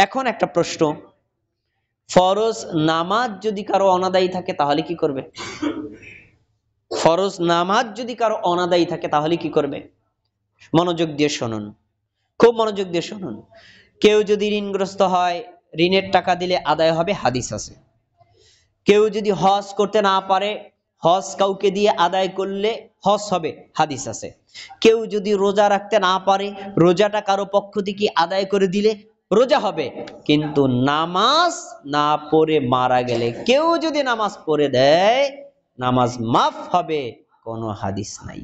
এখন একটা প্রশ্ন, ফরজ নামাজ যদি কারো অনাদায়ী থাকে তাহলে কি করবে? ফরজ নামাজ যদি কারো অনাদায়ী থাকে তাহলে কি করবে? মনোযোগ দিয়ে শুনুন, খুব মনোযোগ দিয়ে শুনুন। কেউ যদি ঋণগ্রস্ত হয়, ঋণের টাকা দিলে আদায় হবে, হাদিস আছে। কেউ যদি হজ করতে না পারে, হজ কাউকে দিয়ে আদায় করলে হজ হবে, হাদিস আছে। কেউ যদি রোজা রাখতে না পারে, রোজাটা কারো পক্ষ থেকে আদায় করে দিলে রোজা হবে। কিন্তু নামাজ না পড়ে মারা গেলে, কেউ যদি নামাজ পড়ে দেয় নামাজ মাফ হবে, কোনো হাদিস নাই।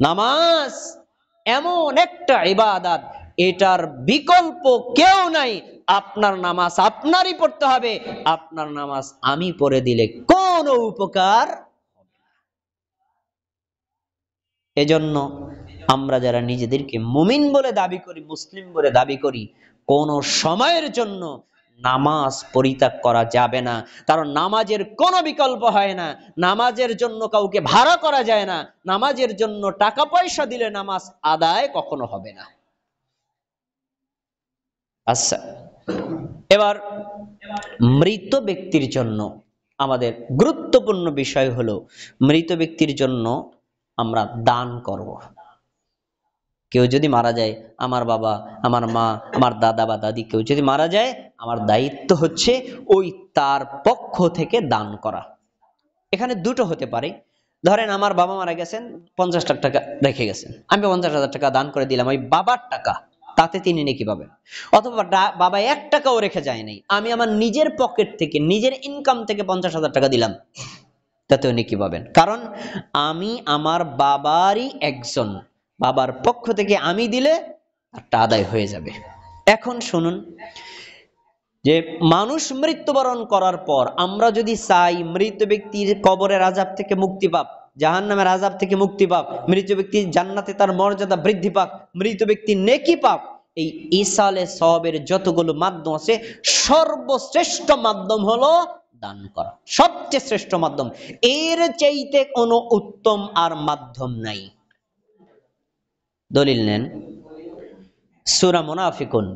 নামাজ এমন একটা ইবাদত, এটার বিকল্প কেউ নাই। আপনার নামাজ আপনারই পড়তে হবে, আপনার নামাজ আমি পড়ে দিলে কোনো উপকার হবে না। এজন্য আমরা যারা নিজেদেরকে মুমিন বলে দাবি করি, মুসলিম বলে দাবি করি, কোন সময়ের জন্য নামাজ পরিত্যাগ করা যাবে না। কারণ নামাজের কোনো বিকল্প হয় না, নামাজের জন্য কাউকে ভাড়া করা যায় না, নামাজের জন্য টাকা পয়সা দিলে নামাজ আদায় কখনো হবে না। আচ্ছা, এবার মৃত ব্যক্তির জন্য আমাদের গুরুত্বপূর্ণ বিষয় হলো, মৃত ব্যক্তির জন্য আমরা দান করব। কেউ যদি মারা যায়, আমার বাবা, আমার মা, আমার দাদা বা দাদি কেউ যদি মারা যায়, আমার দায়িত্ব হচ্ছে ওই তার পক্ষ থেকে দান করা। এখানে দুটো হতে পারে। ধরেন আমার বাবা মারা গেছেন, 50 লাখ টাকা রেখে গেছেন, আমি 50,000 টাকা দান করে দিলাম, ওই বাবার টাকা, তাতে তিনি নেকি পাবেন। অথবা বাবা 1 টাকাও রেখে যায় নাই, আমি আমার নিজের পকেট থেকে, নিজের ইনকাম থেকে 50,000 টাকা দিলাম, তাতেও নেকি পাবেন। কারণ আমি আমার বাবারই একজন, বাবার পক্ষ থেকে আমি দিলে একটা আদায় হয়ে যাবে। এখন শুনুন, যে মানুষ মৃত্যুবরণ করার পর আমরা যদি চাই মৃত ব্যক্তির কবরের আযাব থেকে মুক্তি পাক, জাহান্নামের আযাব থেকে মুক্তি পাক, মৃত ব্যক্তি জান্নাতে তার মর্যাদা বৃদ্ধি পাক, মৃত ব্যক্তি নেকি পাক, এই ইসালে সওয়াবের যতগুলো মাধ্যম আছে, সর্বশ্রেষ্ঠ মাধ্যম হলো দান করা, সবচেয়ে শ্রেষ্ঠ মাধ্যম। এর চাইতে কোনো উত্তম আর মাধ্যম নাই। দলিল নেন, সূরা মুনাফিকুন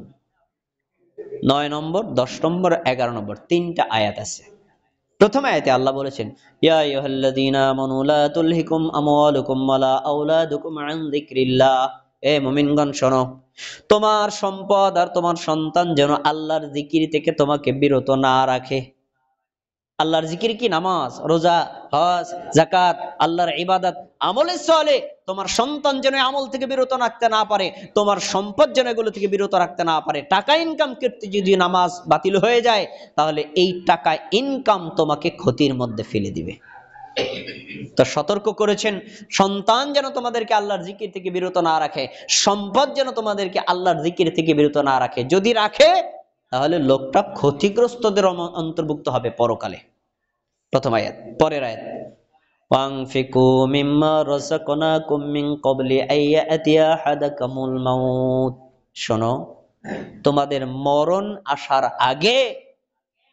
9 নম্বর, 10 নম্বর, 11 নম্বর, 3টা আয়াত আছে। প্রথম আয়াতে আল্লাহ বলেছেন, ইয়া আইয়ুহাল্লাযীনা আমানু লা তুলহিকুম আমওয়ালুকুম ওয়ালা আওলাদুকুম আন যিকরিল্লাহ। এ মুমিনগণ শোনো, তোমার সম্পদ আর তোমার সন্তান যেন আল্লাহর জিকির থেকে তোমাকে বিরত না রাখে। আল্লাহর জিকির কি? নামাজ, রোজা, হজ, যাকাত, আল্লাহর ইবাদত, আমলে সালেহ। তোমার সন্তান যেন আমল থেকে বিরত রাখতে না পারে, তোমার সম্পদ যেন এগুলো থেকে বিরত রাখতে না পারে। টাকা ইনকাম করতে যদি নামাজ বাতিল হয়ে যায়, তাহলে এই টাকা ইনকাম তোমাকে ক্ষতির মধ্যে ফেলে দিবে। তো সতর্ক করেছেন, সন্তান যেন তোমাদেরকে আল্লাহর জিকির থেকে বিরত না রাখে, সম্পদ যেন তোমাদেরকে আল্লাহর জিকির থেকে বিরত না রাখে। যদি রাখে, তাহলে লোকটা ক্ষতিগ্রস্তদের অন্তর্ভুক্ত হবে পরকালে। প্রথম আয়াত। পরের আয়াত, ওয়ানফিকু মিম্মা রাযাকনাকুম মিন ক্বাবলি আইয়াতিয়া আহাদাকুমুল মাউত। শোনো, তোমাদের মরণ আসার আগে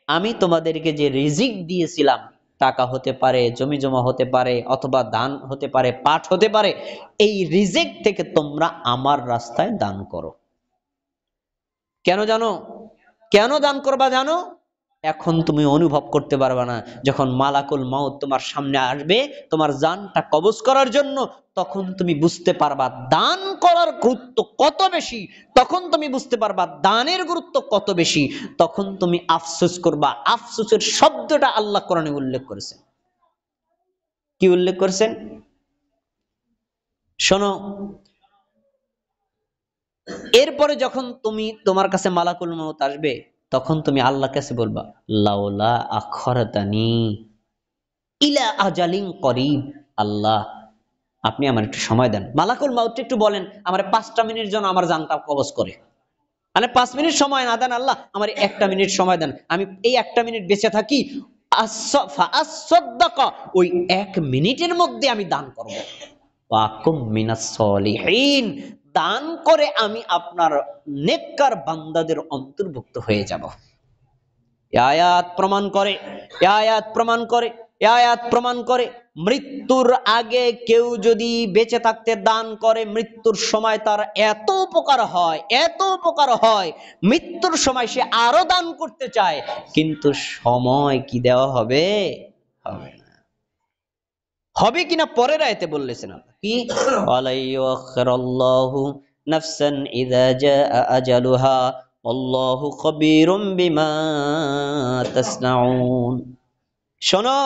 আমি তোমাদেরকে যে রিজিক দিয়েছিলাম, টাকা হতে পারে, জমি জমা হতে পারে, অথবা দান হতে পারে, পাঠ হতে পারে, এই রিজিক থেকে তোমরা আমার রাস্তায় দান করো। কেন জানো? কেন দান করবা জানো? এখন তুমি অনুভব করতে পারবে না, যখন মালাকুল মাউত তোমার সামনে আসবে তোমার জানটা কবজ করার জন্য, তখন তুমি বুঝতে পারবা দান করার গুরুত্ব কত বেশি। তখন তুমি বুঝতে পারবা দানের গুরুত্ব কত বেশি। তখন তুমি আফসোস করবা। আফসোসের শব্দটা আল্লাহ কোরআনে উল্লেখ করেছেন। কি উল্লেখ করেছেন? শোনো, এরপরে যখন তোমার কাছে মালাকুল মাউত আসবে, তখন তুমি আল্লাহর কাছে বলবা, লাউলা আখরতানি ইলা আজালিন করিব। আল্লাহ, আপনি আমার একটু সময় দেন। মালাকুল মাউত একটু বলেন আমার 5টা মিনিট যেন আমার জানটা কবজ করে। মানে 5 মিনিট সময় না দেন আল্লাহ, আমার 1টা মিনিট সময় দেন, আমি এই 1টা মিনিট বেঁচে থাকি, ওই 1 মিনিটের মধ্যে আমি দান করব। ওয়াকুম মিনাস সলিহিন, দান করে আমি আপনার নেককার বান্দাদের অন্তর্ভুক্ত হয়ে যাব। আয়াত প্রমাণ করে, আয়াত প্রমাণ করে এই আয়াত প্রমাণ করে মৃত্যুর আগে কেউ যদি বেঁচে থাকতে দান করে, মৃত্যুর সময় তার এত উপকার হয়, এত উপকার হয়, মৃত্যুর সময় সে আরো দান করতে চায়, কিন্তু সময় কি দেওয়া হবে? হবে না। হবে কিনা পরের আয়াতে বললেছেন কি, ওয়ালাইয়ুখিরাল্লাহু নাফসান ইযা জাআ আজালুহা আল্লাহু খবীরুম বিমা তাসনাউন। শোনো,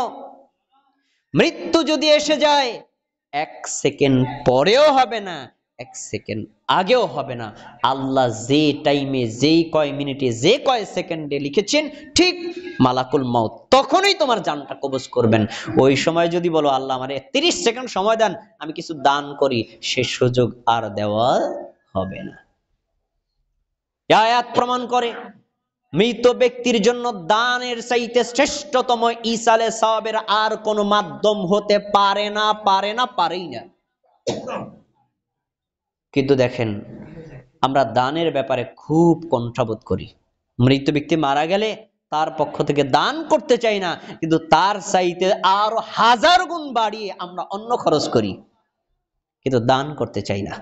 মৃত্যু যদি এসে যায়, 1 সেকেন্ড পরেও হবে না, 1 সেকেন্ড আগেও হবে না। আল্লাহ যে টাইমে, যেই কয় মিনিটে, যে কয় সেকেন্ডে লিখেছেন, ঠিক মালাকুল মাউত তখনই তোমার জানটা কবজ করবেন। ওই সময় যদি বলো আল্লাহ আমার 30 সেকেন্ড সময় দেন, আমি কিছু দান করি, সে সুযোগ আর দেওয়া হবে না। আয়াত প্রমাণ করে মৃত ব্যক্তির জন্য দানের চাইতে শ্রেষ্ঠতম ইসালে সওয়াবের আর কোন মাধ্যম হতে পারে না, পারে না, পারেই না। কিন্তু দেখেন, আমরা দানের ব্যাপারে খুব কণ্ঠাবোধ করি। মৃত ব্যক্তি মারা গেলে তার পক্ষ থেকে দান করতে চাই না, কিন্তু তার চাইতে আরো 1000 গুণ বাড়িয়ে আমরা অন্য খরচ করি, কিন্তু দান করতে চাই না।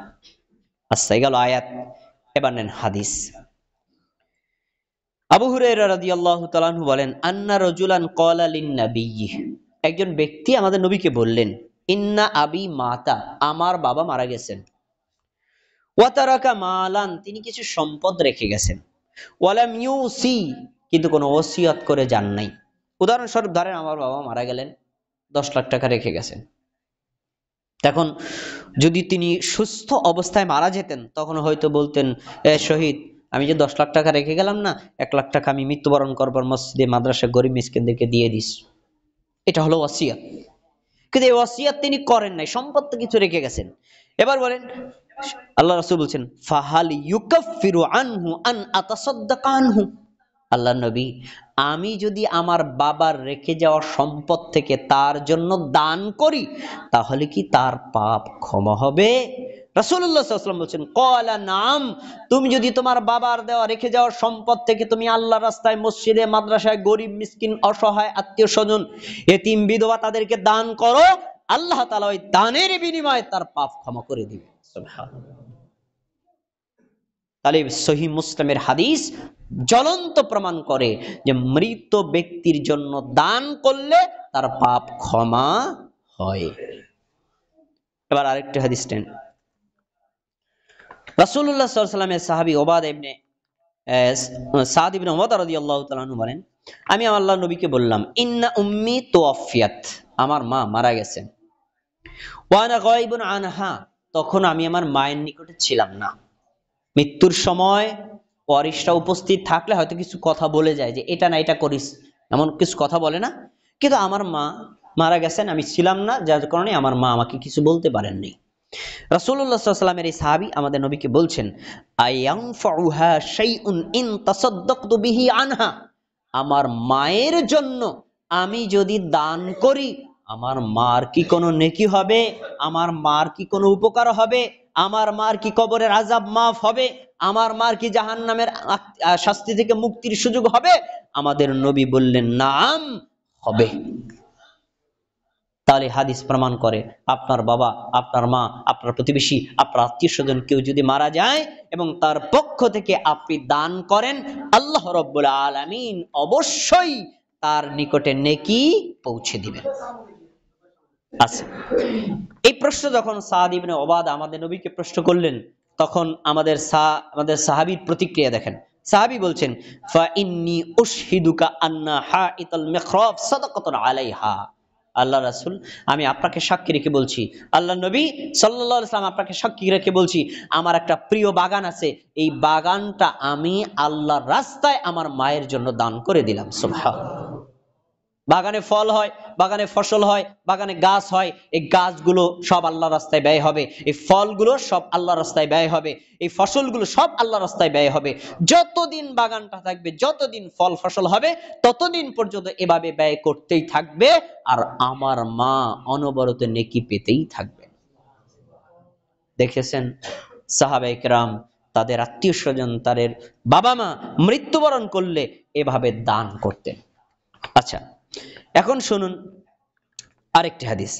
আচ্ছা, গেল আয়াত, এবার নেন হাদিস। আবু হুরায়রা রাদিয়াল্লাহু তাআলা আনহু বলেন, আন্না রাজুলান ক্বালা লিন-নাবিয়্যি, একজন ব্যক্তি আমাদের নবীকে বললেন, ইন্না আবি মাতা, আমার বাবা মারা গেছেন, ওয়া তারাকা মালান, তিনি কিছু সম্পদ রেখে গেছেন, ওয়ালাম ইউসি, কিন্তু কোনো ওসিয়ত করে যান নাই। উদাহরণস্বরূপ ধরেন আমার বাবা মারা গেলেন, 10 লাখ টাকা রেখে গেছেন। এখন যদি তিনি সুস্থ অবস্থায় মারা যেতেন, তখন হয়তো বলতেন, শহীদ, আমি যে 10 লাখ টাকা রেখে গেলাম না, 1 লাখ টাকা আমি মৃত্যুবরণ করবার মসজিদে, মাদ্রাসা, গরিব মিসকিনদেরকে দিয়ে দিস। এটা হলো ওসিয়ত। কিন্তু এই ওসিয়ত তিনি করেন নাই, সম্পদ কিছু রেখে গেছেন। এবার বলেন, আল্লাহ রাসূল বলছেন, ফাহাল ইউকাফিরু আনহু আন আতাসাদদাকা আনহু, আল্লাহ নবী, আমি যদি আমার বাবার রেখে যাওয়া সম্পদ থেকে তার জন্য দান করি, তাহলে কি তার পাপ ক্ষমা হবে? রাসূলুল্লাহ সাল্লাল্লাহু আলাইহি ওয়াসাল্লাম বলেন, ক্বালা নাম, তুমি যদি তোমার বাবার দেওয়া রেখে যাওয়া সম্পদ থেকে তুমি আল্লাহর রাস্তায়, মসজিদে, মাদ্রাসায়, গরিব মিসকিন, অসহায়, আত্মীয় স্বজন, এতিম, বিধবা, তাদেরকে দান করো, আল্লাহ তাআলা ওই দানের বিনিময়ে তার পাপ ক্ষমা করে দিবেন। সুবহানাল্লাহ। তাহলে সহিহ মুসলিমের হাদিস জ্বলন্ত প্রমাণ করে যে মৃত ব্যক্তির জন্য দান করলে তার পাপ ক্ষমা হয়। এবার আরেকটা হাদিস নেন। রাসূলুল্লাহ সাল্লাল্লাহু আলাইহি ওয়াসাল্লামের সাহাবী উবাদা ইবনে সাদ ইবনে উমার রাদিয়াল্লাহু তাআলা আনহু বলেন, আমি আল্লাহর নবীকে বললাম, ইন্না উম্মি তুওয়াফিয়াত, আমার মা মারা গেছেন, ওয়া আনা গায়বুন আনহা, তখন আমি আমার মায়ের নিকটে ছিলাম না। মৃত্যুর সময় ওয়ারিশরা উপস্থিত থাকলে হয়তো কিছু কথা বলে যায়, যে এটা না এটা করিস, এমন কিছু কথা বলে না। কিন্তু আমার মা মারা গেছেন, আমি ছিলাম না, যার কারণে আমার মা আমাকে কিছু বলতে পারেননি। রাসূলুল্লাহ সাল্লাল্লাহু আলাইহি ওয়াসাল্লামের এই সাহাবী আমাদের নবীকে বলছেন, আয়ানফাউহা শাইউন ইন তাসাদদাকতু বিহি আনহা, আমার মায়ের জন্য আমি যদি দান করি, আমার মার কি কোনো নেকি হবে? আমার মার কি কোনো উপকার হবে? আমার মার কি কবরের আযাব মাফ হবে? আমার মার কি জাহান্নামের শাস্তি থেকে মুক্তির সুযোগ হবে? আমাদের নবী বললেন, নাম, হবে। তাহলে হাদিস প্রমাণ করে, আপনার বাবা, আপনার মা, আপনার প্রতিবেশী, আপনার আত্মীয় স্বজন কেউ যদি মারা যায় এবং তার পক্ষ থেকে আপনি দান করেন, আল্লাহ রাব্বুল আলামিন অবশ্যই তার নিকটে নেকি পৌঁছে দিবেন। আচ্ছা, এই প্রশ্ন যখন সাদ ইবনে উবাদা আমাদের নবীকে প্রশ্ন করলেন, তখন আমাদের সাহাবীর প্রতিক্রিয়া দেখেন। সাহাবী বলছেন, ফা ইন্নী উশহিদুকা আন্না হাইতাল মিখরাব সাদাকাতুন আলাইহা, আল্লাহ রাসূল, আমি আপনাকে সাক্ষী রেখে বলছি, আল্লাহ নবী সাল্লাল্লাহু আলাইহি ওয়াসাল্লাম আপনাকে সাক্ষী রেখে বলছি, আমার একটা প্রিয় বাগান আছে, এই বাগানটা আমি আল্লাহর রাস্তায় আমার মায়ের জন্য দান করে দিলাম। সুবহানাল্লাহ। বাগানে ফল হয়, বাগানে ফসল হয়, বাগানে গাছ হয়, এই গাছগুলো সব আল্লাহর রাস্তায় ব্যয় হবে, এই ফলগুলো সব আল্লাহর রাস্তায় ব্যয় হবে, এই ফসলগুলো সব আল্লাহর রাস্তায় ব্যয় হবে। যতদিন বাগানটা থাকবে, যতদিন ফল ফসল হবে, ততদিন পর্যন্ত এভাবে ব্যয় করতেই থাকবে, আর আমার মা অনবরত নেকি পেতেই থাকবে। দেখেছেন সাহাবায়ে কেরাম তাদের আত্মীয় স্বজন, তাদের বাবা মা মৃত্যুবরণ করলে এভাবে দান করতেন। আচ্ছা, এখন শুনুন, আরেকটি হাদিস,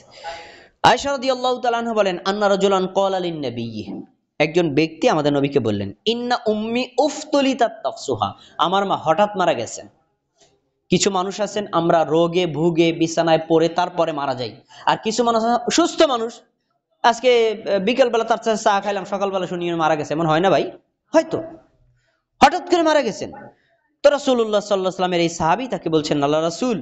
আয়েশা রাদিয়াল্লাহু তাআলা আনহা বলেন, আন্না রাজুলান ক্বালা লিন নবী, একজন ব্যক্তি আমাদের নবীকে বললেন, ইন্না উম্মি উফতুলিতাত তাফসুহা, আমার মা হঠাৎ মারা গেছেন। কিছু মানুষ আছেন আমরা রোগে ভুগে বিছানায় পড়ে তারপরে মারা যাই, আর কিছু মানুষ সুস্থ মানুষ, আজকে বিকেল বেলা তার সাথে চা খাইলাম, সকালবেলা শুনি মারা গেছে, এমন হয় না ভাই? হয়তো হঠাৎ করে মারা গেছেন। তো রাসূলুল্লাহ সাল্লাল্লাহু আলাইহি ওয়াসাল্লামের এই সাহাবী তাকে বলছেন, আল্লাহ রাসূল,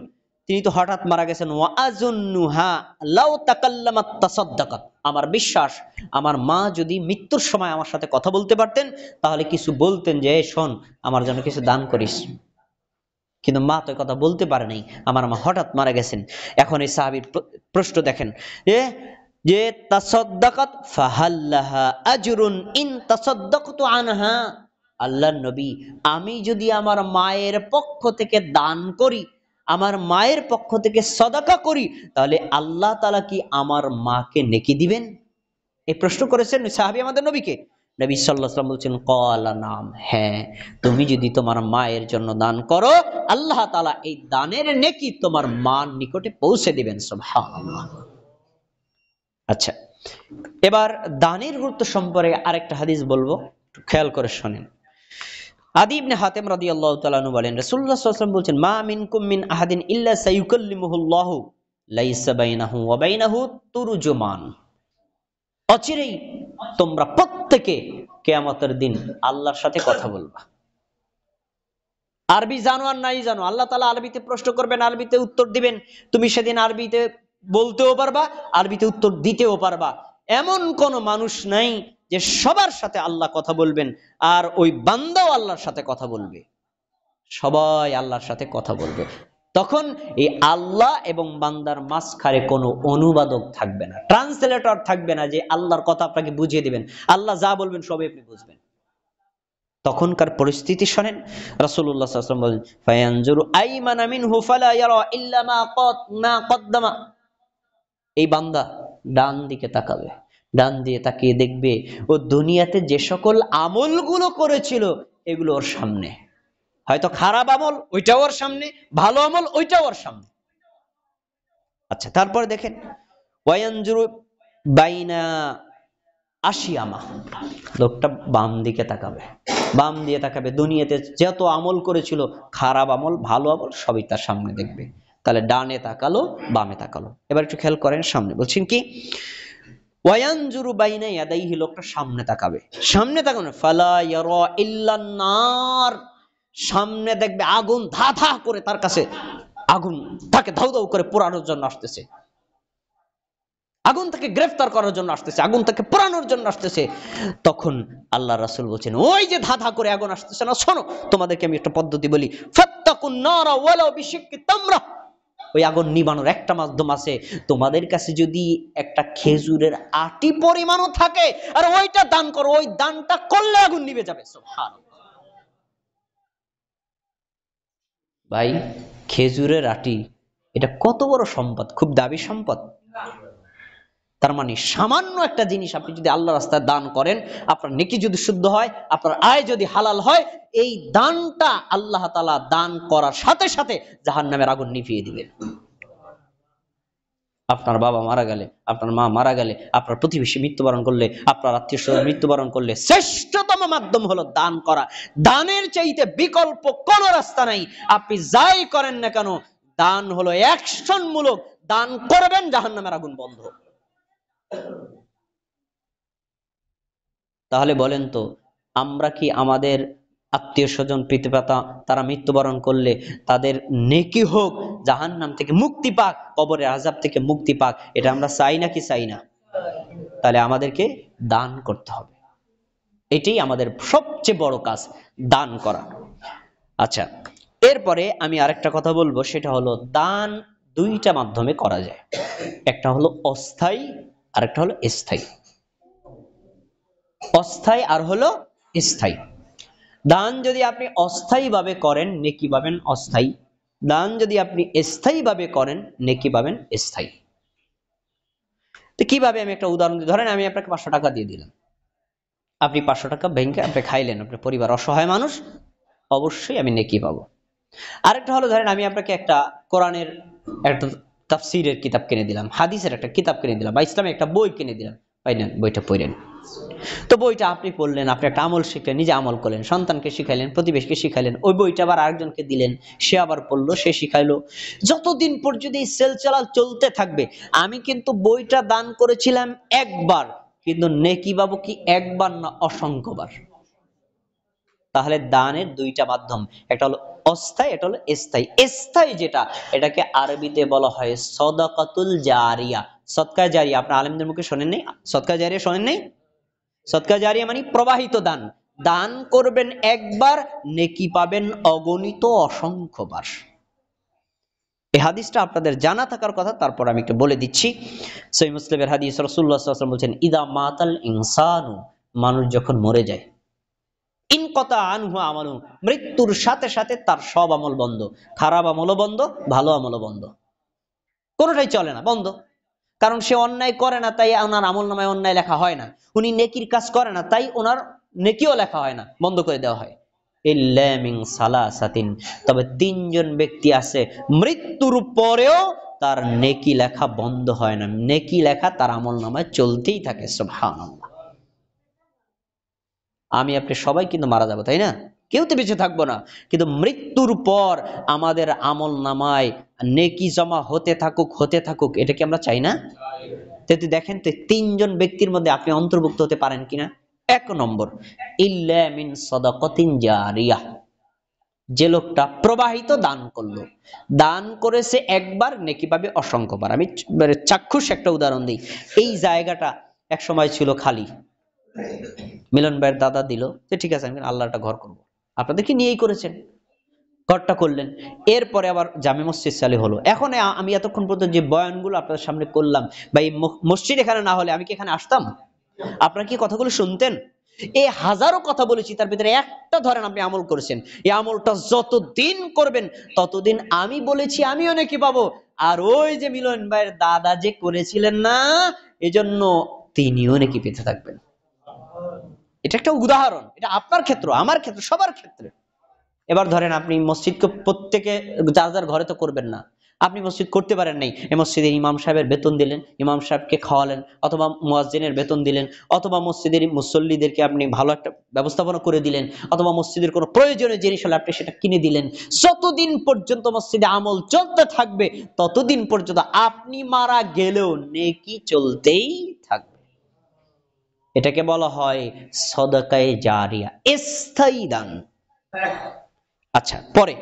তিনি তো হঠাৎ মারা গেছেন, ওয়া আযুন্নুহা লাউ তাকাল্লামাত তাসাদ্দাকাত, আমার বিশ্বাস আমার মা যদি মৃত্যুর সময় আমার সাথে কথা বলতে পারতেন তাহলে কিছু বলতেন যে, শোন আমার জন্য কিছু দান করিস। কিন্তু মা তো কথা বলতে পারে নাই, আমার মা হঠাৎ মারা গেছেন। এখন এই সাহাবীর প্রশ্ন দেখেন, যে তাসাদ্দাকাত ফাহাল্লাহা আজরুন ইন তাসাদ্দাকতু আনহা, আল্লাহর নবী, আমি যদি আমার মায়ের পক্ষ থেকে দান করি, আমার মায়ের পক্ষ থেকে সদাকা করি, তাহলে আল্লাহ তাআলা কি আমার মাকে নেকি দিবেন? এই প্রশ্ন করেছেন সাহাবী আমাদের নবীকে। নবী সাল্লাল্লাহু আলাইহি ওয়াসাল্লাম বলছেন, ক্বালা নাম, হ্যাঁ, তুমি যদি তোমার মায়ের জন্য দান করো আল্লাহ তাআলা এই দানের নেকি তোমার মার নিকটে পৌঁছে দিবেন। সুবহানাল্লাহ। আচ্ছা, এবার দানের গুরুত্ব সম্পর্কে আরেকটা হাদিস বলবো, একটু খেয়াল করে শুনেন। আদি ইবনে হাতেম রাদিয়াল্লাহু তাআলা আনহু বলেন, রাসূলুল্লাহ সাল্লাল্লাহু আলাইহি ওয়াসাল্লাম বলেন, মা মিনকুম মিন আহাদিন ইল্লা সায়ুকাল্লিমুহুল্লাহু লাইসা বাইনাহু ওয়া বাইনাহু তুরজুমান, অচিরেই তোমরা প্রত্যেকে কিয়ামতের দিন আল্লাহর সাথে কথা বলবা। আরবি জানো আর নাই জানো, আল্লাহ তাআলা আরবিতে প্রশ্ন করবেন, আরবিতে উত্তর দিবেন, তুমি সেদিন আরবিতে বলতেও পারবা, আরবিতে উত্তর দিতেও পারবা। এমন কোন মানুষ নাই যে সবার সাথে আল্লাহ কথা বলবেন আর ওই বান্দাও আল্লাহর সাথে কথা বলবে, সবাই আল্লাহর সাথে কথা বলবে। তখন এই আল্লাহ এবং বান্দার মাঝখানে কোনো অনুবাদক থাকবে না, ট্রান্সলেটর থাকবে না যে আল্লাহর কথা আপনাকে বুঝিয়ে দিবেন, আল্লাহ যা বলবেন সবই আপনি বুঝবেন। তখনকার পরিস্থিতি শোনেন, রাসূলুল্লাহ সাল্লাল্লাহু আলাইহি ওয়াসাল্লাম বলেন, ফায়ানজুরু আইমানা মিনহু ফালা ইয়ারা ইল্লা মা কদ্দামা, এই বান্দা ডান দিকে তাকাবে, ডান দিয়ে তাকিয়ে দেখবে ও দুনিয়াতে যে সকল আমলগুলো করেছিল এগুলো ওর সামনে, হয়তো খারাপ আমল ওইটাও ওর সামনে, ভালো আমল ওইটাও ওর সামনে। আচ্ছা, তারপরে দেখেন, ওয়ায়ানজুরু বাইনা আশিয়ামা, লোকটা বাম দিকে তাকাবে, বাম দিয়ে তাকাবে, দুনিয়াতে যত আমল করেছিল খারাপ আমল ভালো আমল সবই তার সামনে দেখবে। তাহলে ডানে তাকালো বামে তাকালো। এবার একটু খেয়াল করেন, সামনে বলছেন কি, ওয়ায়ানজুরু বাইনা ইয়াদাইহি, লোকটা সামনে তাকাবে, সামনে তাকানো, ফালা ইয়ারা ইল্লান নার, সামনে দেখবে আগুন ধা ধা করে তার কাছে, আগুন তাকে ধাউ ধাউ করে পোড়ানোর জন্য আসতেছে, আগুন তাকে গ্রেফতার করার জন্য আসতেছে, আগুন তাকে পোড়ানোর জন্য আসতেছে। তখন আল্লাহ রাসূল বলছেন, ওই যে ধা ধা করে আগুন আসতেছে না, শোনো তোমাদেরকে আমি একটা পদ্ধতি বলি, ফাত্তাকুন নারা ওয়ালাউ বিশিক্কি তামরা, ওই আগুন নিবানোর একটা মাধ্যম আছে, তোমাদের কাছে যদি একটা খেজুরের আটি পরিমাণও থাকে আর ওইটা দান করো, ওই দানটা করলে আগুন নিভে যাবে। সুবহানাল্লাহ। ভাই, খেজুরের আটি এটা কত বড় সম্পদ, খুব দামি সম্পদ। তার মানে সামান্য একটা জিনিস আপনি যদি আল্লাহর রাস্তায় দান করেন, আপনার নেকি যদি শুদ্ধ হয়, আপনার আয় যদি হালাল হয়, এই দানটা আল্লাহ তাআলা দান করার সাথে সাথে জাহান্নামের আগুন নিভিয়ে দিবেন। আপনার বাবা মারা গেলে, আপনার মা মারা গেলে, আপনার প্রতিবেশী মৃত্যুবরণ করলে, আপনার আত্মীয়স্বজন মৃত্যুবরণ করলে শ্রেষ্ঠতম মাধ্যম হলো দান করা। দানের চাইতে বিকল্প কোনো রাস্তা নাই। আপনি যাই করেন না কেন, দান হলো অ্যাকশনমূলক, দান করবেন, জাহান্নামের আগুন বন্ধ। তাহলে বলেন তো, আমরা কি আমাদের আত্মীয় স্বজন পিতামাতা তারা মৃত্যুবরণ করলে তাদের নেকি হোক, জাহান্নাম থেকে মুক্তি পাক, কবরের আযাব থেকে মুক্তি পাক, এটা আমরা চাই নাকি চাই না? তাহলে আমাদেরকে দান করতে হবে, এটাই আমাদের সবচেয়ে বড় কাজ, দান করা। আচ্ছা, এরপরে আমি আরেকটা কথা বলবো, সেটা হলো দান দুইটা মাধ্যমে করা যায়, একটা হলো অস্থায়ী আর একটা হলো স্থায়ী। অস্থায়ী আর হলো স্থায়ী। দান যদি আপনি অস্থায়ী ভাবে করেন নেকি পাবেন অস্থায়ী, দান যদি আপনি স্থায়ী ভাবে করেন নেকি পাবেন স্থায়ী। তো কিভাবে, আমি একটা উদাহরণ দিই। ধরেন আমি আপনাকে 500 টাকা দিয়ে দিলাম, আপনি 500 টাকা ব্যাংকে আপনি খাইলেন, আপনার পরিবার অসহায় মানুষ, অবশ্যই আমি নেকি পাবো। আরেকটা হলো, ধরেন আমি আপনাকে একটা কোরআনের একটা তাফসিরের কিতাব কিনে দিলাম, হাদিসের একটা কিতাব কিনে দিলাম, বা ইসলামের একটা বই কিনে দিলাম, ভাই নেন বইটা পড়েন। তো বইটা আপনি পড়লেন, আপনি একটা আমল শিখলেন, নিজে আমল করলেন, সন্তানকে শিখাইলেন, প্রতিবেশীকে শিখাইলেন, ওই বইটা আবার আরেকজনকে দিলেন, সে আবার পড়লো, সে শিখাইলো। যতদিন পর্যন্ত এই সেলচালাল চলতে থাকবে। আমি কিন্তু বইটা দান করেছিলাম একবার, কিন্তু নেকি পাবো কি একবার না অসংখ্যবার। তাহলে দানের দুইটা মাধ্যম, একটা হলো অস্থায়ী, এটা হলো স্থায়ী। স্থায়ী যেটা, এটাকে আরবিতে বলা হয় সদাকাতুল জারিয়া, সদকা জারিয়া। আপনার আলেমদের মুখে শোনেন নাই সদকা জারিয়া? শোনেন নাই? সদকা জারিয়া মানে প্রবাহিত দান। দান করবেন একবার, নেকি পাবেন অগণিত অসংখ্যবার। এই হাদিসটা আপনাদের জানা থাকার কথা, তারপর আমি একটু বলে দিচ্ছি। সহিহ মুসলিমের হাদিস, রাসূলুল্লাহ সাল্লাল্লাহু আলাইহি ওয়াসাল্লাম বলেছেন, ইদা মাতাল ইনসানু, মানুষ যখন মরে যায়, ইনকতা আনহু আমালু, মৃত্যুর সাথে সাথে তার সব আমল বন্ধ। খারাপ আমলও বন্ধ, ভালো আমলও বন্ধ, কোনোটাই চলে না, বন্ধ। কারণ সে অন্যায় করে না, তাই ওনার আমলনামায় অন্যায় লেখা হয় না। উনি নেকির কাজ করে না, তাই ওনার নেকিও লেখা হয় না, বন্ধ করে দেওয়া হয়। ইল্লা মিন সালাসাতিন, তবে তিনজন ব্যক্তি আছে, মৃত্যুর পরেও তার নেকি লেখা বন্ধ হয় না, নেকি লেখা তার আমলনামায় চলতেই থাকে। সুবহানাল্লাহ। আমি আপনি সবাই কিন্তু মারা যাবো, তাই না? কেউ তো বেঁচে থাকবো না, কিন্তু মৃত্যুর পর আমাদের আমল নামায় নেকি জমা হতে থাকুক, হতে থাকুক, এটা কি আমরা চাই না? যদি দেখেন তো তিনজন ব্যক্তির মধ্যে আপনি অন্তর্ভুক্ত হতে পারেন কিনা। এক নম্বর, ইল্লা মিন সাদাকাতিন জারিয়া, যে লোকটা প্রবাহিত দান করলো, দান করেছে একবার, নেকি পাবে অসংখ্যবার। আমি চাক্ষুষ একটা উদাহরণ দিই। এই জায়গাটা এক সময় ছিল খালি, মিলন ভাইয়ের দাদা দিল যে ঠিক আছে আমি আল্লাহটা ঘর করবো, আপনাদেরকে নিয়েই করেছেন, ঘরটা করলেন। এরপরে আবার জামে মসজিদ চালু হলো। এখন আমি এতক্ষণ পর্যন্ত যে বয়ানগুলো আপনাদের সামনে করলাম, বা এই মসজিদ এখানে না হলে আমি কি এখানে আসতাম? আপনারা কি কথাগুলো শুনতেন? এই হাজারো কথা বলেছি, তার ভিতরে একটা ধরেন আপনি আমল করেছেন, এই আমলটা যতদিন করবেন ততদিন আমি বলেছি আমিও নাকি পাবো, আর ওই যে মিলন ভাইয়ের দাদা যে করেছিলেন না, এজন্য তিনিও নাকি পেতে থাকবেন। এটা একটা উদাহরণ, এটা আপনার ক্ষেত্র, আমার ক্ষেত্র, সবার ক্ষেত্রে। এবার ধরেন আপনি মসজিদকে প্রত্যেকে যার যার ঘরে তো করবেন না, আপনি মসজিদ করতে পারেন নাই, এই মসজিদের ইমাম সাহেবের বেতন দিলেন, ইমাম সাহেবকে খাওয়ালেন, অথবা মুয়াজ্জিনের বেতন দিলেন, অথবা মসজিদের মুসল্লিদেরকে আপনি ভালো একটা ব্যবস্থাপনা করে দিলেন, অথবা মসজিদের কোনো প্রয়োজনীয় জিনিস হলে আপনি সেটা কিনে দিলেন। যতদিন পর্যন্ত মসজিদে আমল চলতে থাকবে, ততদিন পর্যন্ত আপনি মারা গেলেও নেকি চলতেই থাকবে। এটাকে বলা হয় সদকায়ে জারিয়া, স্থায়ী দান। আচ্ছা, পরে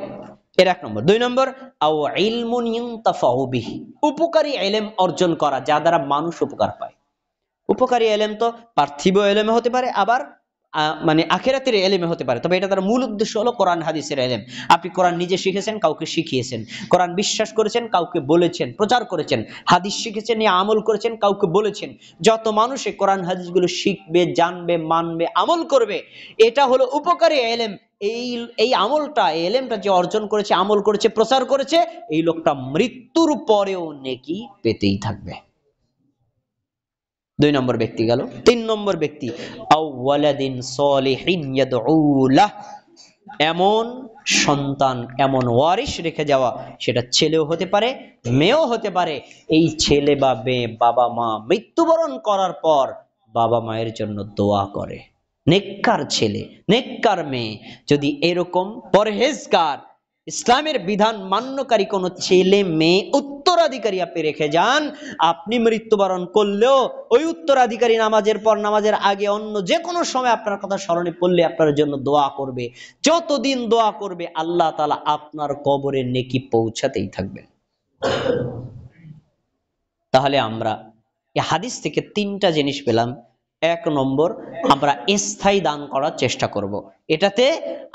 এর এক নম্বর। দুই নম্বর, আও ইলমুন ইনতাফাউ বিহি, উপকারী ইলম অর্জন করা, যা দ্বারা মানুষ উপকার পায়। উপকারী ইলম তো পার্থিব ইলমে হতে পারে, আবার মানে আখিরাতের ইলমে হতে পারে, তবে এটা তার মূল উদ্দেশ্য হলো কোরআন হাদিসের ইলম। আপনি কোরআন নিজে শিখেছেন, কাউকে শিখিয়েছেন, কোরআন বিশ্বাস করেছেন, কাউকে বলেছেন, প্রচার করেছেন, হাদিস শিখেছেন, নিয়ে আমল করেছেন, কাউকে বলেছেন। যত মানুষ এই কোরআন হাদিসগুলো শিখবে, জানবে, মানবে, আমল করবে, এটা হলো উপকারী ইলম। এই আমলটা, এই ইলমটা যে অর্জন করেছে, আমল করেছে, প্রচার করেছে, এই লোকটা মৃত্যুর পরেও নেকি পেতেই থাকবে। দুই নম্বর ব্যক্তি গেল। তিন নম্বর ব্যক্তি, আও ওয়ালাদিন সলিহিন ইয়াদউ লাহ, এমন সন্তান, এমন ওয়ারিশ রেখে যাওয়া, সেটা ছেলেও হতে পারে, মেয়েও হতে পারে। এই ছেলে বা মেয়ে বাবা মা মৃত্যুবরণ করার পর বাবা মায়ের জন্য দোয়া করে। নেককার ছেলে, নেককার মেয়ে, যদি এরকম পরহেজগার, ইসলামের বিধান মান্যকারী কোন ছেলে মেয়ে উত্তরাধিকারী আপনি রেখে যান, আপনি মৃত্যুবরণ করলেও ওই উত্তরাধিকারী নামাজের পর, নামাজের আগে, অন্য যে কোনো সময় আপনার কথা স্মরণে পড়লে আপনার জন্য দোয়া করবে। যতদিন দোয়া করবে, আল্লাহ তাআলা আপনার কবরে নেকি পৌঁছাতেই থাকবেন। তাহলে আমরা এই হাদিস থেকে তিনটা জিনিস পেলাম। এক নম্বর, আমরা স্থায়ী দান করার চেষ্টা করব, এটাতে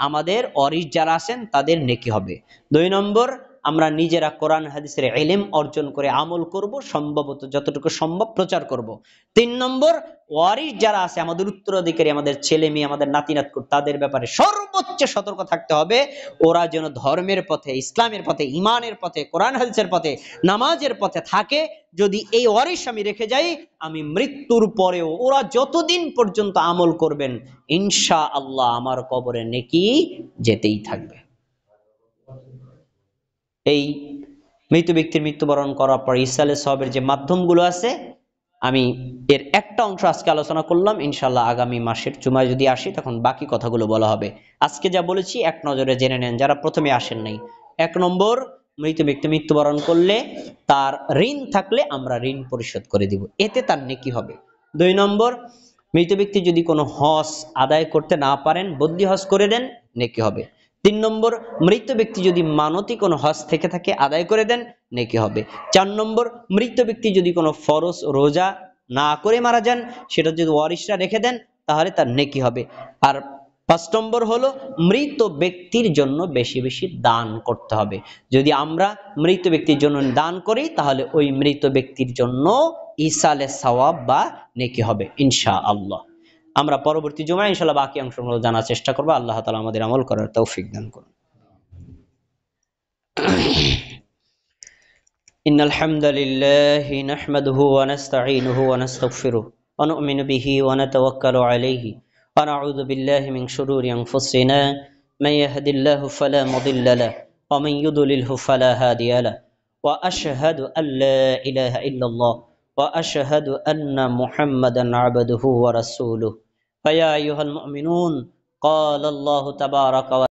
আমাদের ওয়ারিস যারা আছেন তাদের নেকি হবে। দুই নম্বর, আমরা নিজেরা কোরআন হাদিসের ইলম অর্জন করে আমল করব, সম্ভবত যতটুকু সম্ভব প্রচার করব। তিন নম্বর, ওয়ারিস যারা আছে, আমাদের উত্তরাধিকারী, আমাদের ছেলে মেয়ে, আমাদের নাতি নাতকুর, তাদের ব্যাপারে সর্বোচ্চ সতর্ক থাকতে হবে, ওরা যেন ধর্মের পথে, ইসলামের পথে, ইমানের পথে, কোরআন হাদিসের পথে, নামাজের পথে থাকে। যদি এই ওয়ারিস আমি রেখে যাই, আমি মৃত্যুর পরেও ওরা যতদিন পর্যন্ত আমল করবেন, ইনশাআল্লাহ আমার কবরে নেকি যেতেই থাকবে। এই মৃত ব্যক্তির মৃত্যুবরণ করার পর ইসালে সওয়াবের যে মাধ্যমগুলো আছে, আমি এর একটা অংশ আজকে আলোচনা করলাম। ইনশাআল্লাহ আগামী মাসের জুমায় যদি আসি তখন বাকি কথাগুলো বলা হবে। আজকে যা বলেছি এক নজরে জেনে নেন যারা প্রথমে আসেন নাই। 1 নম্বর, মৃত ব্যক্তি মৃত্যুবরণ করলে তার ঋণ থাকলে আমরা ঋণ পরিশোধ করে দিব, এতে তার নেকি হবে। 2 নম্বর, মৃত ব্যক্তি যদি কোনো হজ আদায় করতে না পারেন বদ্যি হজ করে দেন, নেকি হবে। 3 নম্বর, মৃত ব্যক্তি যদি মানতি কোনো হজ থেকে থাকে আদায় করে দেন, নেকি হবে। 4 নম্বর, মৃত ব্যক্তি যদি কোনো ফরজ রোজা না করে মারা যান, সেটা যদি ওয়ারিশরা রেখে দেন তাহলে তার নেকি হবে। আর 5 নম্বর হলো মৃত ব্যক্তির জন্য বেশি বেশি দান করতে হবে। যদি আমরা মৃত ব্যক্তির জন্য দান করি তাহলে ওই মৃত ব্যক্তির জন্য ইসালে সওয়াব বা নেকি হবে ইনশাআল্লাহ। আমরা পরবর্তী জুমায় ইনশাআল্লাহ বাকি অংশগুলো জানার চেষ্টা করব। আল্লাহ তাআলা আমাদের আমল করার তৌফিক দান করুন। ইন্নাল হামদালিল্লাহি নাহমাদুহু ওয়া নাস্তাঈনুহু ওয়া নাস্তাগফিরুহ ওয়া নু'মিনু বিহি ওয়া নাতাওয়াক্কালু আলাইহি ওয়া নাউযু বিল্লাহি মিন শুরুরি আনফুসিনা মান ইয়াহদিল্লাহু ফালা মুদিল্লা লাহু ওয়া মান ইউদ্লিলহু ফালা হাদিয়া লাহু ওয়া আশহাদু আল লা ইলাহা ইল্লাল্লাহ ওয়া আশহাদু আন্না মুহাম্মাদান আবদুহু ওয়া রাসূলুহু। فيا أيها المؤمنون قال الله تبارك